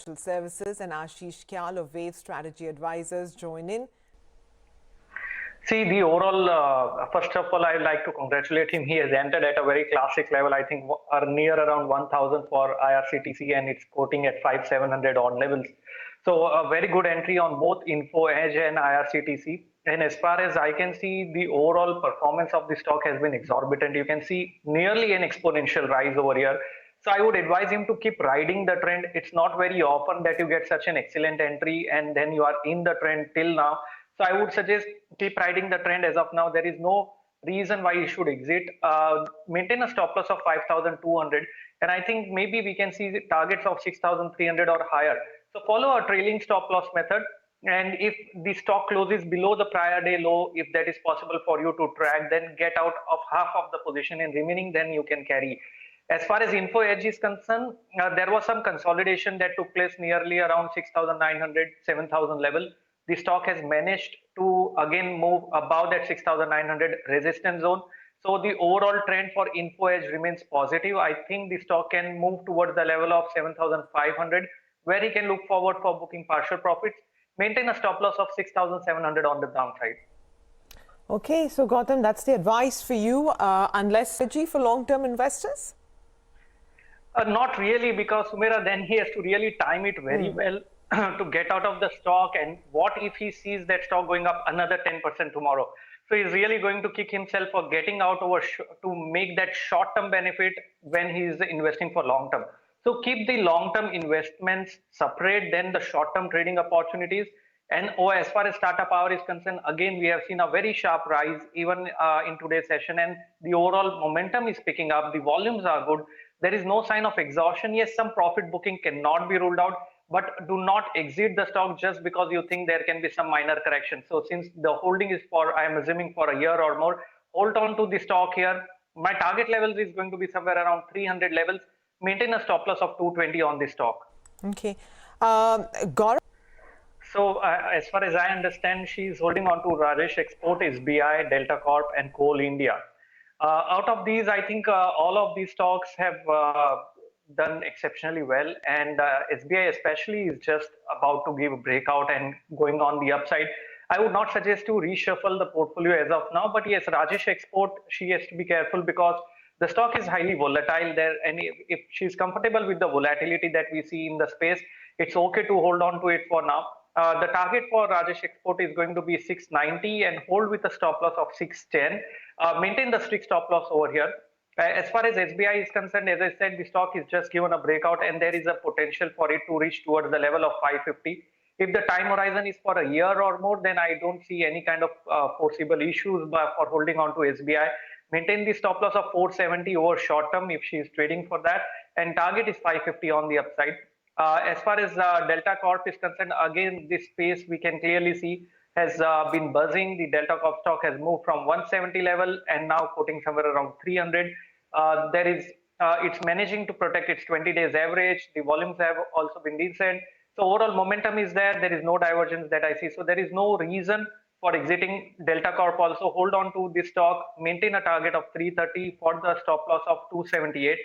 Financial Services, and Ashish Kyal of Wave Strategy Advisors join in. See, the overall, first of all, I'd like to congratulate him. He has entered at a very classic level, I think near around 1000 for IRCTC, and it's quoting at 5700 odd levels. So a very good entry on both Info Edge and IRCTC. And as far as I can see, the overall performance of the stock has been exorbitant. You can see nearly an exponential rise over here. So I would advise him to keep riding the trend. It's not very often that you get such an excellent entry and then you are in the trend till now. So I would suggest keep riding the trend as of now. There is no reason why you should exit. Maintain a stop loss of 5,200, and I think maybe we can see the targets of 6,300 or higher. So follow a trailing stop loss method, and if the stock closes below the prior day low, if that is possible for you to track, then get out of half of the position, and remaining then you can carry. As far as Info Edge is concerned, there was some consolidation that took place nearly around 6,900, 7,000 level. The stock has managed to again move above that 6,900 resistance zone. So the overall trend for Info Edge remains positive. I think the stock can move towards the level of 7,500, where he can look forward for booking partial profits. Maintain a stop loss of 6,700 on the downside. Okay, so Gautam, that's the advice for you. Unless strategy for long-term investors? Not really, because Sumera, then he has to really time it very well to get out of the stock. And what if he sees that stock going up another 10% tomorrow? So he's really going to kick himself for getting out over to make that short-term benefit when he's investing for long-term. So keep the long-term investments separate than the short-term trading opportunities. And as far as Tata Power is concerned, again, we have seen a very sharp rise even in today's session, and the overall momentum is picking up. The volumes are good. There is no sign of exhaustion. Yes, some profit booking cannot be ruled out, but do not exit the stock just because you think there can be some minor correction. So since the holding is for, I am assuming, for a year or more, hold on to the stock here. My target levels is going to be somewhere around 300 levels. Maintain a stop loss of 220 on the stock. Okay. Gaurav? So as far as I understand, she is holding on to Rajesh Export, SBI, Delta Corp, and Coal India. Out of these, I think all of these stocks have done exceptionally well, and SBI especially is just about to give a breakout and going on the upside. I would not suggest to reshuffle the portfolio as of now, but yes, Rajesh Export, she has to be careful because the stock is highly volatile there, and if she's comfortable with the volatility that we see in the space, it's okay to hold on to it for now. The target for Rajesh Export is going to be 690 and hold with a stop loss of 610. Maintain the strict stop loss over here. As far as SBI is concerned, as I said, the stock is just given a breakout and there is a potential for it to reach towards the level of 550. If the time horizon is for a year or more, then I don't see any kind of foreseeable issues for holding on to SBI. Maintain the stop loss of 470 over short term if she is trading for that, and target is 550 on the upside. As far as Delta Corp is concerned, again, this space we can clearly see has been buzzing. The Delta Corp stock has moved from 170 level and now quoting somewhere around 300. It's managing to protect its 20 days average. The volumes have also been decent. So overall momentum is there. There is no divergence that I see. So there is no reason for exiting Delta Corp. Also hold on to this stock, maintain a target of 330 for the stop loss of 278.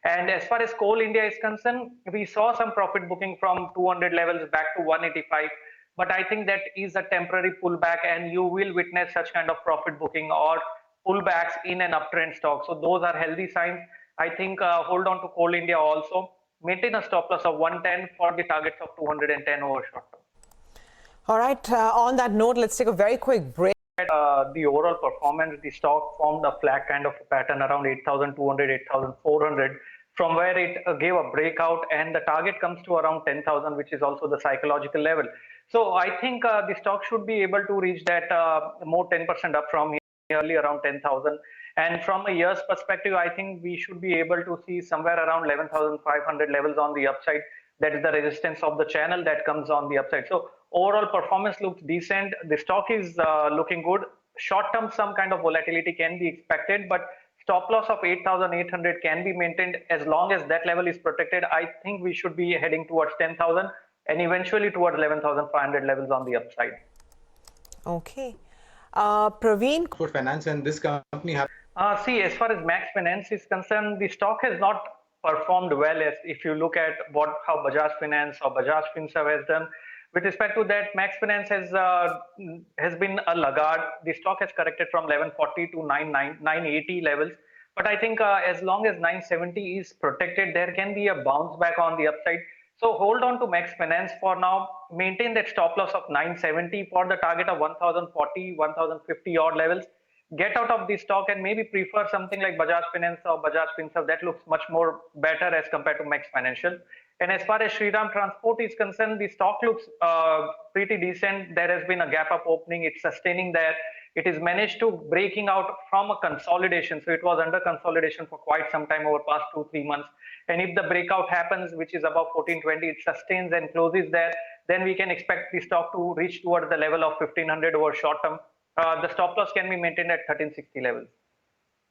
And as far as Coal India is concerned, we saw some profit booking from 200 levels back to 185. But I think that is a temporary pullback, and you will witness such kind of profit booking or pullbacks in an uptrend stock. So those are healthy signs. I think hold on to Coal India also. Maintain a stop loss of 110 for the targets of 210 over short term. All right. On that note, let's take a very quick break. The overall performance, the stock formed a flat kind of pattern around 8,200, 8,400, from where it gave a breakout, and the target comes to around 10,000, which is also the psychological level. So I think the stock should be able to reach that more 10% up from here, nearly around 10,000. And from a year's perspective, I think we should be able to see somewhere around 11,500 levels on the upside. That is the resistance of the channel that comes on the upside. So overall performance looks decent. The stock is looking good. Short term, some kind of volatility can be expected, but stop loss of 8,800 can be maintained. As long as that level is protected, I think we should be heading towards 10,000 and eventually towards 11,500 levels on the upside. Okay. Praveen? For finance and this company see, as far as Max Finance is concerned, the stock has not performed well as if you look at how Bajaj Finance or Bajaj Finserv has done. With respect to that, Max Finance has been a laggard. The stock has corrected from 1140 to 980 levels. But I think as long as 970 is protected, there can be a bounce back on the upside. So hold on to Max Finance for now. Maintain that stop loss of 970 for the target of 1040, 1050 odd levels. Get out of the stock and maybe prefer something like Bajaj Finance or Bajaj Finserv. That looks much more better as compared to Max Financial. And as far as Shriram Transport is concerned, the stock looks pretty decent. There has been a gap up opening. It's sustaining there. It is managed to breaking out from a consolidation. So it was under consolidation for quite some time over past 2-3 months. And if the breakout happens, which is above 1420, it sustains and closes there, then we can expect the stock to reach towards the level of 1500 over short term. The stop loss can be maintained at 1360 levels.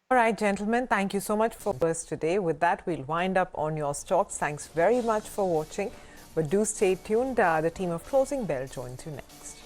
All right, gentlemen, thank you so much for this today. With that, we'll wind up on your stocks. Thanks very much for watching. But do stay tuned. The team of Closing Bell joins you next.